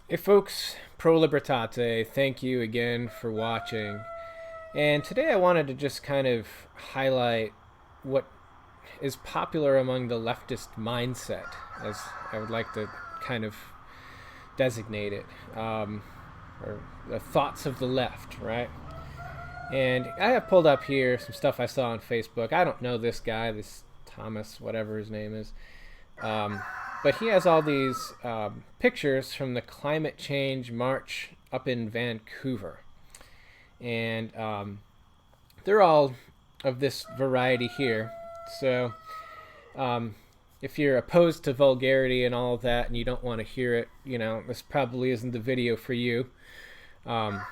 Hey folks, Pro Libertate, thank you again for watching. And today I wanted to just kind of highlight what is popular among the leftist mindset, as I would like to kind of designate it, or the thoughts of the left, right? And I have pulled up here some stuff I saw on Facebook. I don't know this guy, this Thomas, whatever his name is. Um, but he has all these pictures from the climate change march up in Vancouver. And they're all of this variety here. So if you're opposed to vulgarity and all of that and you don't want to hear it, this probably isn't the video for you. Um,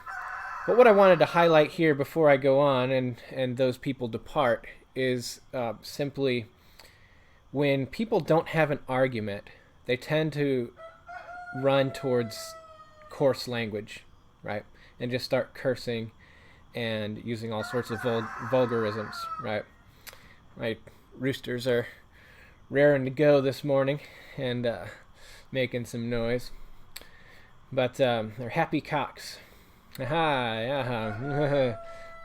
but what I wanted to highlight here before I go on and those people depart is simply when people don't have an argument, they tend to run towards coarse language, right? And just start cursing and using all sorts of vulgarisms, right? My roosters are raring to go this morning and making some noise. But they're happy cocks. Aha,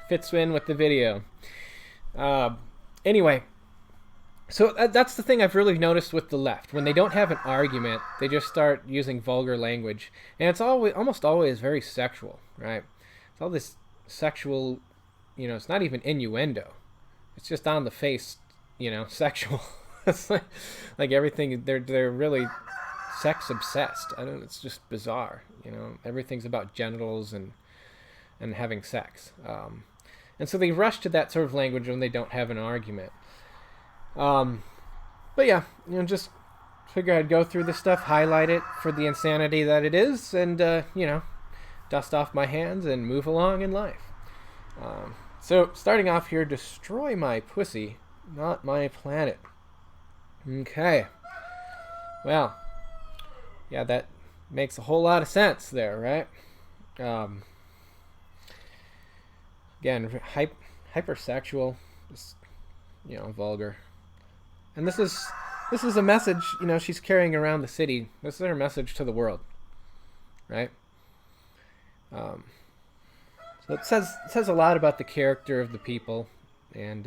fits in with the video. Anyway, so that's the thing I've really noticed with the left. When they don't have an argument, they just start using vulgar language, and it's almost always very sexual, right? It's all this sexual, it's not even innuendo. It's just on the face, sexual. It's like everything. They're really sex obsessed. I don't. It's just bizarre. Everything's about genitals and having sex. And so they rush to that sort of language when they don't have an argument. But yeah, just figure I'd go through this stuff, highlight it for the insanity that it is, and dust off my hands and move along in life. So starting off here, destroy my pussy, not my planet. Okay. Well, yeah, that makes a whole lot of sense there, right? Again, hypersexual, just vulgar. And this is a message, she's carrying around the city. This is her message to the world, right? So it says a lot about the character of the people, and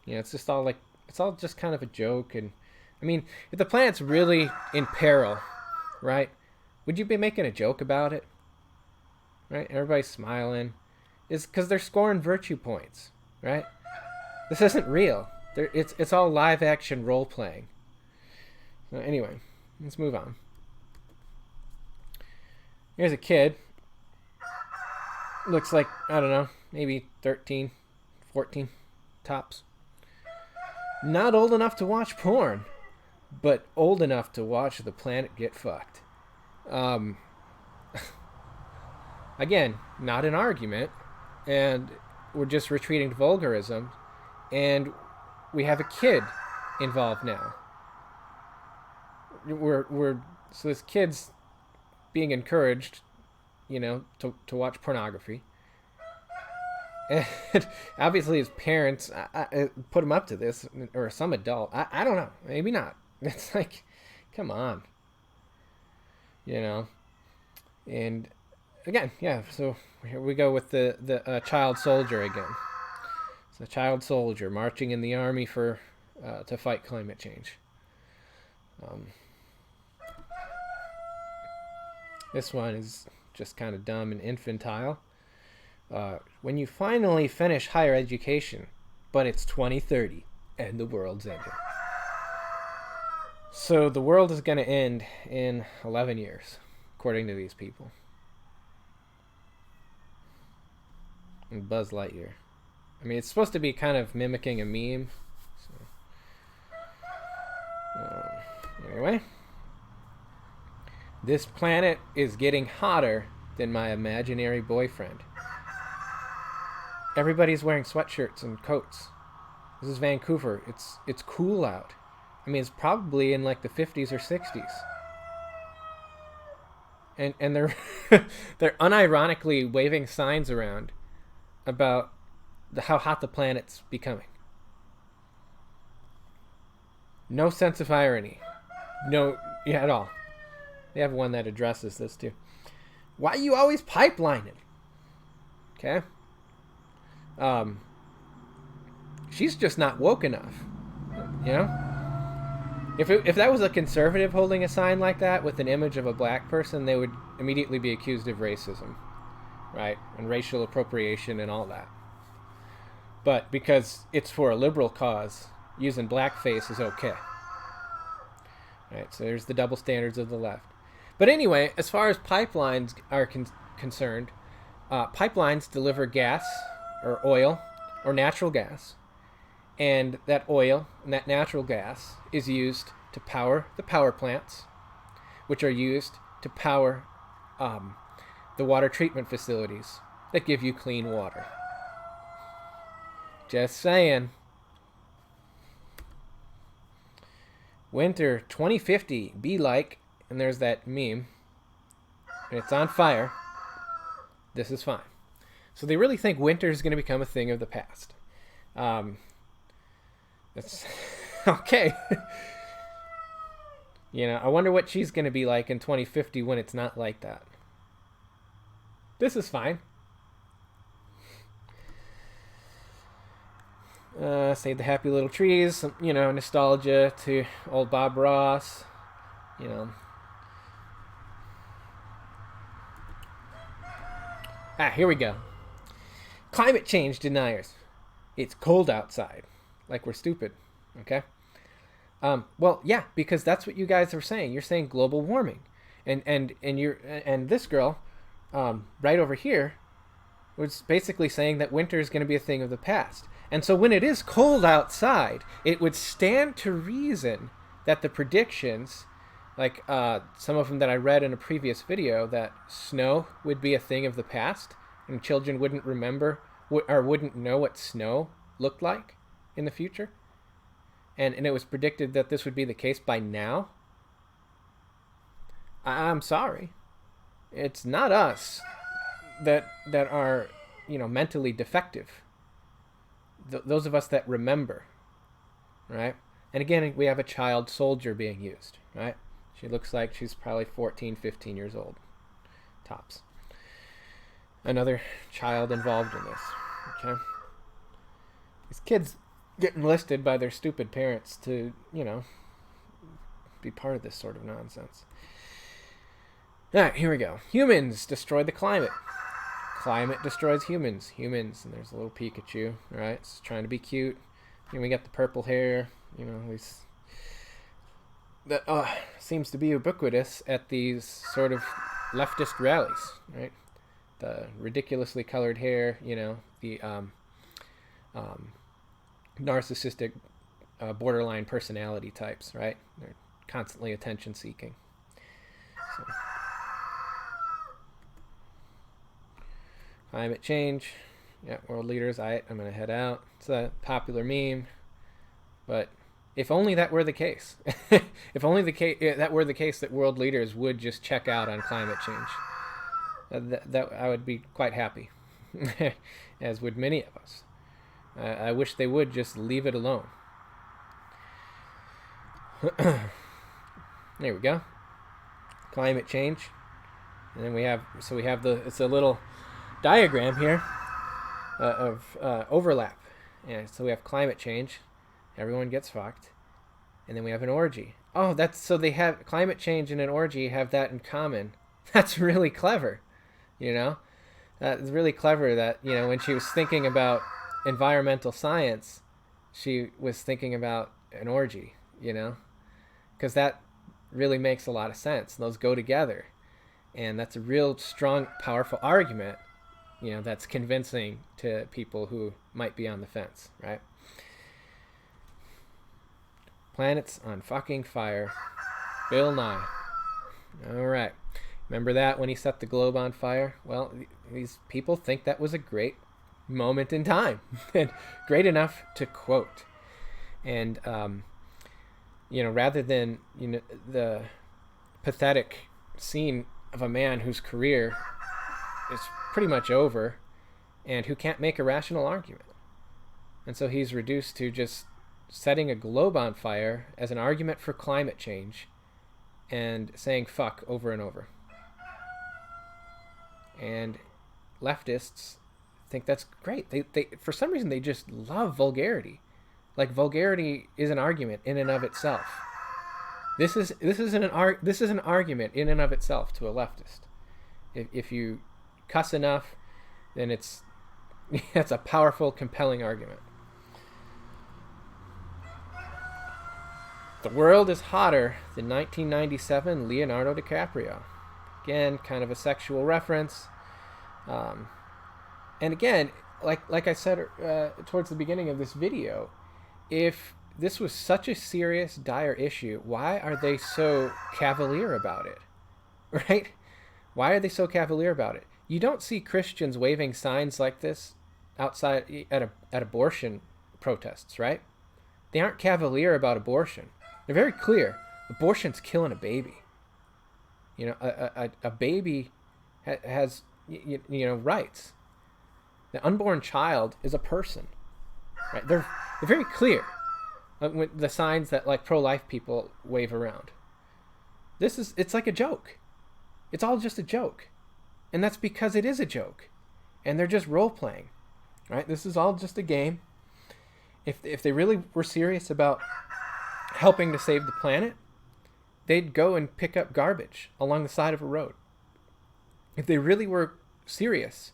it's all just kind of a joke. And I mean, if the planet's really in peril, right? Would you be making a joke about it? Right? Everybody's smiling. It's because they're scoring virtue points, right? This isn't real. It's all live action role playing. So anyway, let's move on. Here's a kid. Looks like, I don't know, maybe 13, 14 tops. Not old enough to watch porn, but old enough to watch the planet get fucked. Again, not an argument, and we're just retreating to vulgarism, and we have a kid involved now. So this kid's being encouraged, to watch pornography. And obviously his parents put him up to this, or some adult. I don't know. Maybe not. It's like, come on. And again, yeah, so here we go with the child soldier again. It's a child soldier marching in the army to fight climate change. This one is just kind of dumb and infantile. When you finally finish higher education, but it's 2030 and the world's ending. So the world is going to end in 11 years, according to these people. And Buzz Lightyear. I mean, it's supposed to be kind of mimicking a meme. So, anyway. This planet is getting hotter than my imaginary boyfriend. Everybody's wearing sweatshirts and coats. This is Vancouver. It's cool out. I mean, it's probably in like the 50s or 60s. And they're they're unironically waving signs around about how hot the planet's becoming. No sense of irony. No, yeah, at all. They have one that addresses this too. Why you always pipelining? Okay. She's just not woke enough. You know? If that was a conservative holding a sign like that with an image of a black person, they would immediately be accused of racism, right? And racial appropriation and all that. But because it's for a liberal cause, using blackface is okay. Right, so there's the double standards of the left. But anyway, as far as pipelines are concerned, pipelines deliver gas or oil or natural gas. And that oil and that natural gas is used to power the power plants, which are used to power the water treatment facilities that give you clean water. Just saying. Winter 2050 be like, and there's that meme, and it's on fire. This is fine. So they really think winter is going to become a thing of the past. That's okay. You know, I wonder what she's going to be like in 2050 when it's not like that. This is fine. Save the happy little trees. Some, you know, nostalgia to old Bob Ross. You know. Here we go. Climate change deniers. It's cold outside. Like we're stupid. Okay? Well, yeah, because that's what you guys are saying. You're saying global warming. And this girl, right over here, was basically saying that winter is going to be a thing of the past. And so when it is cold outside, it would stand to reason that the predictions, like some of them that I read in a previous video, that snow would be a thing of the past and children wouldn't remember or wouldn't know what snow looked like in the future. And it was predicted that this would be the case by now. I'm sorry. It's not us that are, you know, mentally defective. Those of us that remember, right? And again, we have a child soldier being used, right? She looks like she's probably 14, 15 years old, tops. Another child involved in this, okay? These kids get enlisted by their stupid parents to, you know, be part of this sort of nonsense. All right, here we go. Humans destroy the climate. Climate destroys humans. Humans, and there's a little Pikachu, right? It's trying to be cute. And we got the purple hair, you know, these that seems to be ubiquitous at these sort of leftist rallies, right? The ridiculously colored hair, you know, the narcissistic borderline personality types, right? They're constantly attention seeking. So. Climate change. Yeah, world leaders. I'm going to head out. It's a popular meme. But if only that were the case. If only that were the case that world leaders would just check out on climate change. That I would be quite happy. As would many of us. I wish they would just leave it alone. There we go. Climate change. And then we have it's a little diagram here of overlap. Yeah, so we have climate change. Everyone gets fucked. And then we have an orgy. Oh, so they have climate change and an orgy have that in common. That's really clever. You know? It's really clever that, you know, when she was thinking about environmental science, she was thinking about an orgy, you know? Because that really makes a lot of sense. Those go together. And that's a real strong, powerful argument, you know, that's convincing to people who might be on the fence, right? Planets on fucking fire. Bill Nye. All right. Remember that when he set the globe on fire? Well, these people think that was a great moment in time. And great enough to quote. And, you know, rather than, you know, the pathetic scene of a man whose career is pretty much over and who can't make a rational argument. And so he's reduced to just setting a globe on fire as an argument for climate change and saying fuck over and over. And leftists think that's great. They for some reason they just love vulgarity. Like vulgarity is an argument in and of itself. This is an argument in and of itself to a leftist. If you cuss enough, then it's a powerful, compelling argument. The world is hotter than 1997 Leonardo DiCaprio. Again, kind of a sexual reference. And again, like I said towards the beginning of this video, if this was such a serious, dire issue, why are they so cavalier about it? Right? Why are they so cavalier about it? You don't see Christians waving signs like this outside at abortion protests, right? They aren't cavalier about abortion. They're very clear. Abortion's killing a baby. You know, a baby has rights. The unborn child is a person, right? They're very clear with the signs that like pro-life people wave around. It's like a joke. It's all just a joke, and that's because it is a joke, and they're just role playing, right? This is all just a game. If they really were serious about helping to save the planet, they'd go and pick up garbage along the side of a road. If they really were serious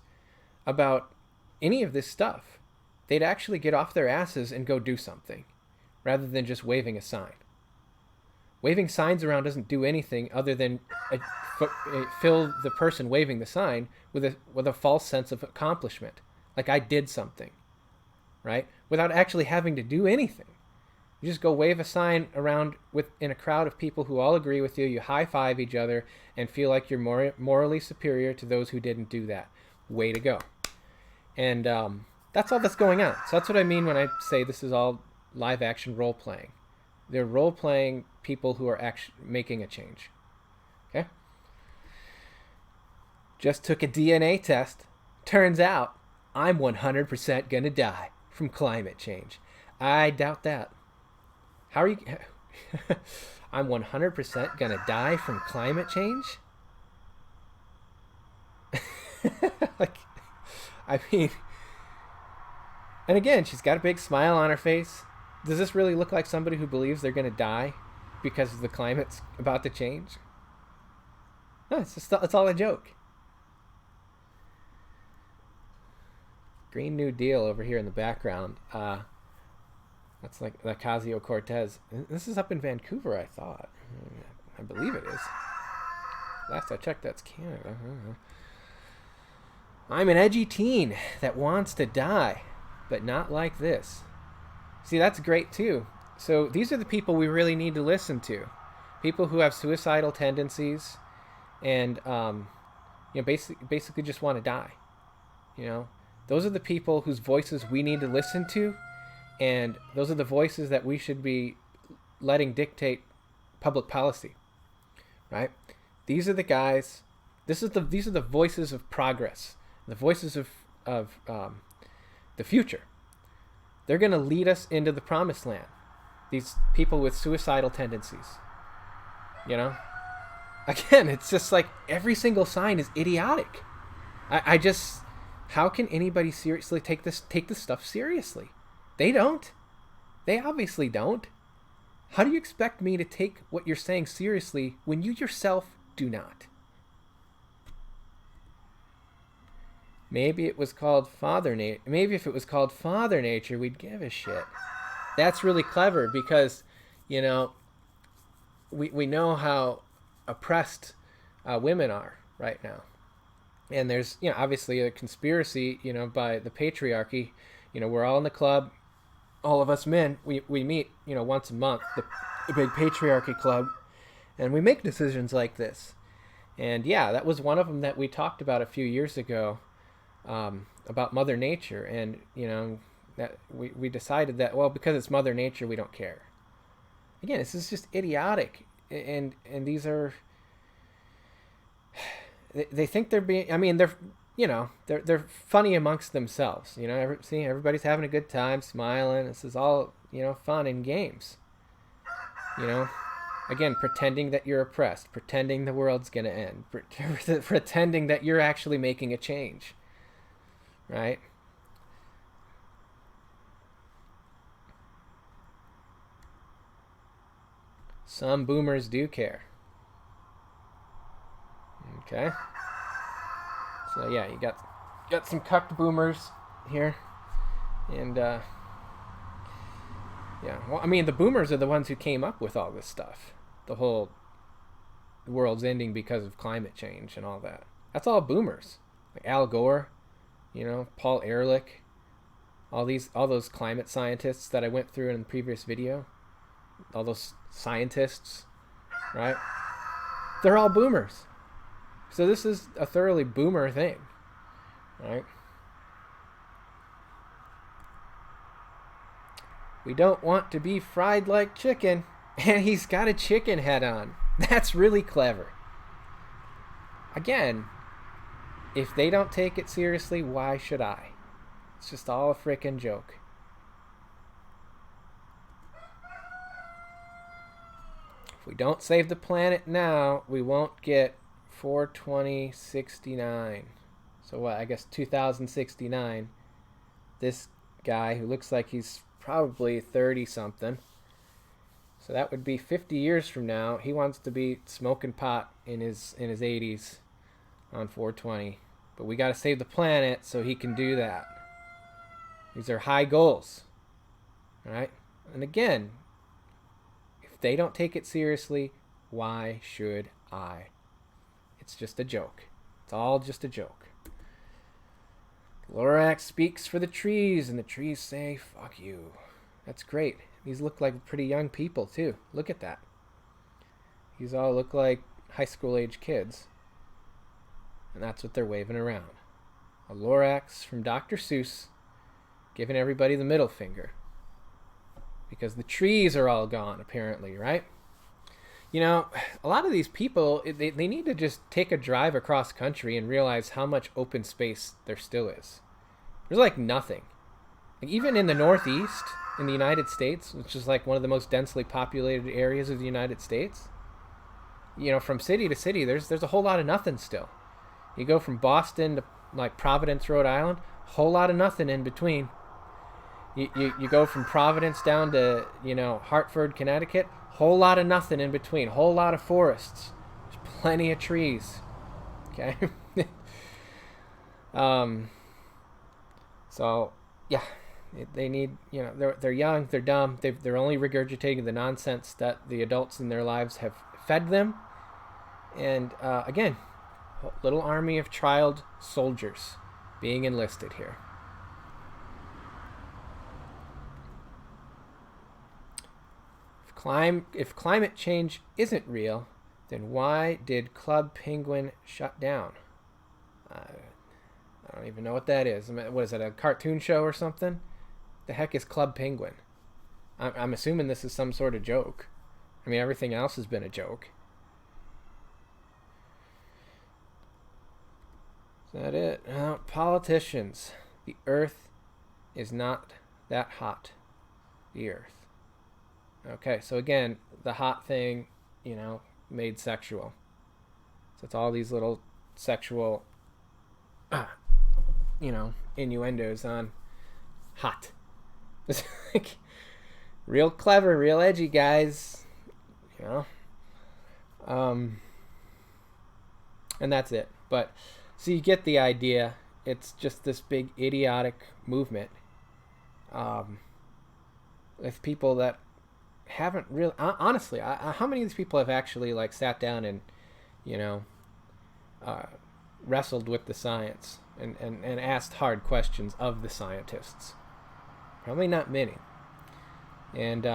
about any of this stuff, they'd actually get off their asses and go do something rather than just waving a sign. Waving signs around doesn't do anything other than fill the person waving the sign with a false sense of accomplishment, like I did something, right? Without actually having to do anything. You just go wave a sign around in a crowd of people who all agree with you. You high-five each other and feel like you're morally superior to those who didn't do that. Way to go. And that's all that's going on. So that's what I mean when I say this is all live-action role-playing. They're role-playing people who are actually making a change. Okay? Just took a DNA test. Turns out I'm 100% going to die from climate change. I doubt that. How are you? I'm 100% going to die from climate change? I mean, and again, she's got a big smile on her face. Does this really look like somebody who believes they're going to die because the climate's about to change? No, it's all a joke. Green New Deal over here in the background. That's like the Ocasio-Cortez. This is up in Vancouver, I thought. I believe it is. Last I checked, that's Canada. I'm an edgy teen that wants to die, but not like this. See, that's great too. So these are the people we really need to listen to. People who have suicidal tendencies and basically just want to die. Those are the people whose voices we need to listen to. And those are the voices that we should be letting dictate public policy, right? These are the guys. These are the voices of progress, the voices of the future. They're going to lead us into the promised land. These people with suicidal tendencies, Again, it's just like every single sign is idiotic. How can anybody seriously take this stuff seriously? They don't. They obviously don't. How do you expect me to take what you're saying seriously when you yourself do not? Maybe it was called Father Nature. Maybe if it was called Father Nature, we'd give a shit. That's really clever because, we know how oppressed women are right now. And there's, obviously a conspiracy, by the patriarchy. We're all in the club. All of us men, we meet, once a month, the big patriarchy club, and we make decisions like this. And yeah, that was one of them that we talked about a few years ago, about Mother Nature. And, that we decided that, well, because it's Mother Nature, we don't care. Again, this is just idiotic. And these are, they think they're being, they're funny amongst themselves. Everybody's having a good time, smiling. This is all, fun and games. Again, pretending that you're oppressed, pretending the world's going to end, pretending that you're actually making a change, right? Some boomers do care. Okay. So yeah, you got some cucked boomers here, and yeah. Well, I mean, the boomers are the ones who came up with all this stuff. The whole world's ending because of climate change and all that. That's all boomers. Like Al Gore, Paul Ehrlich, all those climate scientists that I went through in the previous video. All those scientists, right? They're all boomers. So this is a thoroughly boomer thing, right? We don't want to be fried like chicken. And he's got a chicken head on. That's really clever. Again, if they don't take it seriously, why should I? It's just all a frickin' joke. If we don't save the planet now, we won't get 42069. So what? I guess 2069. This guy who looks like he's probably 30 something. So that would be 50 years from now. He wants to be smoking pot in his 80s on 420. But we got to save the planet so he can do that. These are high goals. All right? And again, if they don't take it seriously, why should I? It's just a joke. It's all just a joke. Lorax speaks for the trees, and the trees say, fuck you. That's great. These look like pretty young people, too. Look at that. These all look like high school age kids. And that's what they're waving around. A Lorax from Dr. Seuss giving everybody the middle finger. Because the trees are all gone, apparently, right? A lot of these people, they need to just take a drive across country and realize how much open space there still is. There's like nothing. Like even in the Northeast, in the United States, which is like one of the most densely populated areas of the United States, from city to city, there's a whole lot of nothing still. You go from Boston to like Providence, Rhode Island, whole lot of nothing in between. You go from Providence down to, Hartford, Connecticut, whole lot of nothing in between, whole lot of forests. There's plenty of trees. Okay? So, yeah. They need, they're young, they're dumb, they're only regurgitating the nonsense that the adults in their lives have fed them. And again, a little army of child soldiers being enlisted here. If climate change isn't real, then why did Club Penguin shut down? I don't even know what that is. What is it, a cartoon show or something? The heck is Club Penguin? I'm assuming this is some sort of joke. I mean, everything else has been a joke. Is that it? Politicians. The earth is not that hot. The earth. Okay, so again, the hot thing, made sexual. So it's all these little sexual, innuendos on hot. It's like real clever, real edgy, guys. And that's it. But so you get the idea. It's just this big idiotic movement with people that haven't really, honestly, how many of these people have actually like sat down and wrestled with the science and asked hard questions of the scientists? Probably not many. And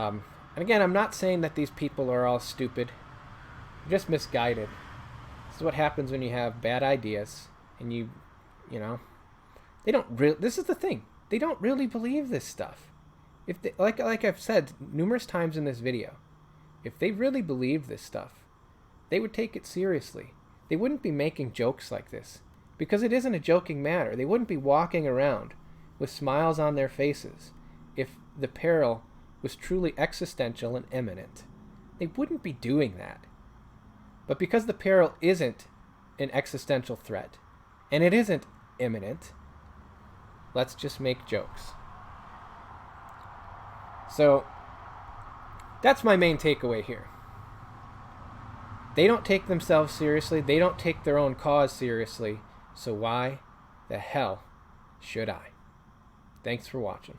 again, I'm not saying that these people are all stupid. They're just misguided. This is what happens when you have bad ideas and they don't really, this is the thing, they don't really believe this stuff. If they, like I've said numerous times in this video, if they really believed this stuff, they would take it seriously. They wouldn't be making jokes like this, because it isn't a joking matter. They wouldn't be walking around with smiles on their faces if the peril was truly existential and imminent. they wouldn't be doing that. But because the peril isn't an existential threat, and it isn't imminent, let's just make jokes. So, that's my main takeaway here. They don't take themselves seriously. They don't take their own cause seriously. So why the hell should I? Thanks for watching.